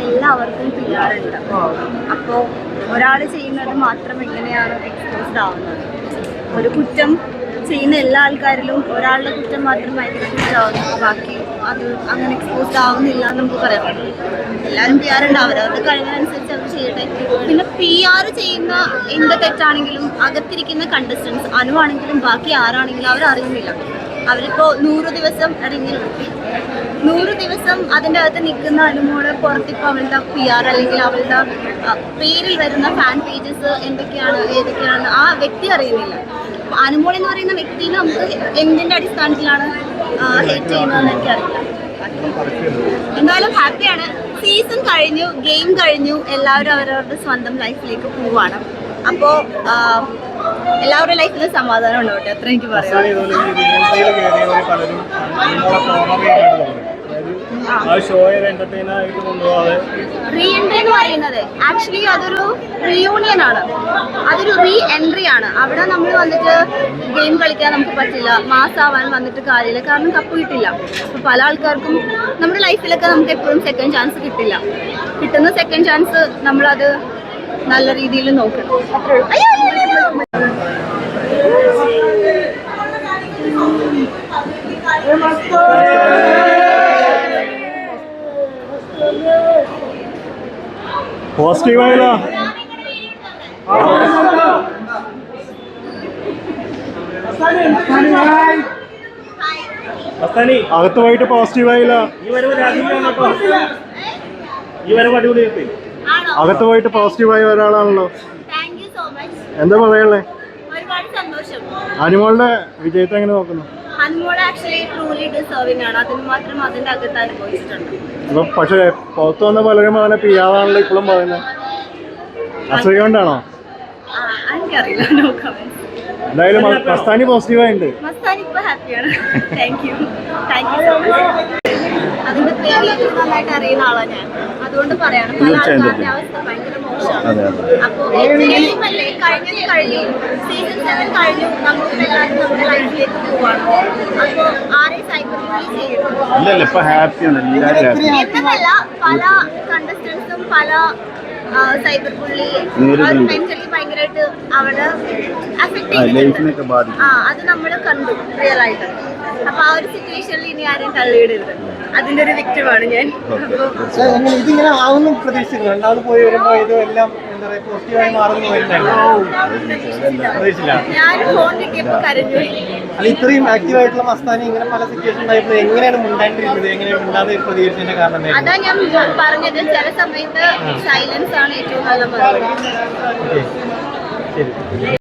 എല്ലാവർക്കും ചെയ്യാറുണ്ട്. അപ്പോൾ ഒരാൾ ചെയ്യുന്നത് മാത്രം എങ്ങനെയാണ് എക്സ്പോസ്ഡ് ആവുന്നത്? ഒരു കുറ്റം ചെയ്യുന്ന എല്ലാ ആൾക്കാരിലും ഒരാളുടെ കുറ്റം മാത്രമായിട്ട് എക്സ്പോസ്ഡ് ആവുന്നത്, ബാക്കി അത് അങ്ങനെ എക്സ്പോസ്ഡ് ആവുന്നില്ല എന്ന് നമുക്ക് പറയാൻ പറ്റും. എല്ലാവരും പി ആർ ഉണ്ട്, അവരവരുടെ കഴിവിനനുസരിച്ച് അവർ ചെയ്യട്ടെ. പിന്നെ പി ആർ ചെയ്യുന്ന എന്ത് തെറ്റാണെങ്കിലും അകത്തിരിക്കുന്ന കണ്ടസ്റ്റൻസ് അനുവാണെങ്കിലും ബാക്കി ആരാണെങ്കിലും അവരറിയുന്നില്ല. അവരിപ്പോൾ 100 ദിവസം റിങ്ങിൽ നിർത്തി, 100 ദിവസം അതിൻ്റെ അകത്ത് നിൽക്കുന്ന അനുമോള് പുറത്തിപ്പോൾ അവളുടെ പി ആർ അല്ലെങ്കിൽ അവളുടെ പേരിൽ വരുന്ന ഫാൻ പേജസ് എന്തൊക്കെയാണ് ഏതൊക്കെയാണ് ആ വ്യക്തി അറിയുന്നില്ല. അനുമോൾ എന്ന് പറയുന്ന വ്യക്തിനെ നമുക്ക് എന്തിൻ്റെ അടിസ്ഥാനത്തിലാണ് ഹേറ്റ് ചെയ്യുന്നതെന്ന് എനിക്കറിയില്ല. എന്തായാലും ഹാപ്പിയാണ്. സീസൺ കഴിഞ്ഞു, ഗെയിം കഴിഞ്ഞു, എല്ലാവരും അവരവരുടെ സ്വന്തം ലൈഫിലേക്ക് പോവുകയാണ്. അപ്പോൾ എല്ലാവരുടെ ലൈഫിൽ സമാധാനം ഉണ്ടാവട്ടെ, അത്ര എനിക്ക് പറയാം. റീ എൻട്രി എന്ന് പറയുന്നത് ആക്ച്വലി അതൊരു റീയൂണിയൻ ആണ്, അതൊരു റീ എൻട്രി ആണ്. അവിടെ നമ്മൾ വന്നിട്ട് ഗെയിം കളിക്കാൻ നമുക്ക് പറ്റില്ല, മാസാവാൻ വന്നിട്ട് കാര്യമില്ല, കാരണം കപ്പ് കിട്ടില്ല. അപ്പോൾ പല ആൾക്കാർക്കും നമ്മുടെ ലൈഫിലൊക്കെ നമുക്ക് എപ്പോഴും സെക്കൻഡ് ചാൻസ് കിട്ടില്ല. കിട്ടുന്ന സെക്കൻഡ് ചാൻസ് നമ്മളത് നല്ല രീതിയിൽ നോക്കണം. പോസിറ്റീവായില്ല. അകത്ത് പോയിട്ട് പോസിറ്റീവായില്ല. അകത്ത് പോയിട്ട് പോസിറ്റീവായ ഒരാളാണല്ലോ. എന്താ പറയാനുള്ളത്? ഒരുപാട് സന്തോഷം. അനുമോളുടെ വിജയത്തെ എങ്ങനെ നോക്കുന്നു? അനുമോൾ ആക്ച്വലി ട്രൂലി ഡിസേർവിംഗ് ആണ്. അതിന് മാത്രം അതിന്റെ അകത്ത് അനുഭവിച്ചിട്ടുണ്ട്. അപ്പൊ പക്ഷെ പുറത്തു വന്ന പലരും അവനെ പിയാവാണല്ലോ ഇപ്പോഴും പറയുന്നത്. അസുഖം കൊണ്ടാണോ? എനിക്കറിയില്ല. No comments. എന്തായാലും മസ്താനി പോസിറ്റീവായിട്ടുണ്ട്. മസ്താനി ഇപ്പൊ ഹാപ്പിയാണ്. Thank you so much. അതിന്റെ പേരിൽ നന്നായിട്ട് അറിയുന്ന ആളാണ് ഞാൻ, അതുകൊണ്ട് പറയാണ്. പല ആൾക്കാരുടെ അവസ്ഥ ഭയങ്കര മോശമാണ്. അപ്പോൾ കഴിഞ്ഞു, സീസൺ 7 കഴിഞ്ഞു, നമുക്ക് എല്ലാവരും നമ്മുടെ ലൈഫിലേക്ക് പോവാണ്. അപ്പോൾ ആരെയും സൈബർ ബുള്ളി ചെയ്യുന്നു എന്നതല്ല, പല കണ്ടസ്റ്റൻസും പല സൈബർ ബുള്ളി മെന്റലി ഭയങ്കരമായിട്ട് അവിടെ അഫക്ട് ചെയ്യുന്നുണ്ട്. അത് നമ്മൾ കണ്ടു റിയൽ ആയിട്ട്. അപ്പൊ ആ ഒരു സിറ്റുവേഷനിൽ ഇനി ആരെയും തള്ളിയിടരുത്, അതിന്റെ ഒരു വിക്ടിമാണ് ഞാൻ. ഇതിങ്ങനെ ആവുന്നു പ്രതീക്ഷിക്കുന്നു. രണ്ടാമത് പോയി വരുമ്പോ ഇതെല്ലാം പോസിറ്റീവായി മാറുന്നു. ഞാൻ ഫോൺ കിട്ടിയപ്പോ കരഞ്ഞു. അല്ല, ഇത്രയും ആക്റ്റീവായിട്ടുള്ള മസ്താനി ഇങ്ങനെ പല സിറ്റുവേഷൻ ഉണ്ടായപ്പോൾ എങ്ങനെയാണ് മുണ്ടാണ്ടിരുന്നത്? എങ്ങനെയാണ് മുണ്ടാതെ പ്രതികരിച്ചതിന്റെ കാരണം? അതാ ഞാൻ പറഞ്ഞത്, ചില സമയത്ത് സൈലൻസ് ആണ് ഏറ്റവും നല്ല മറുപടി. ശരി.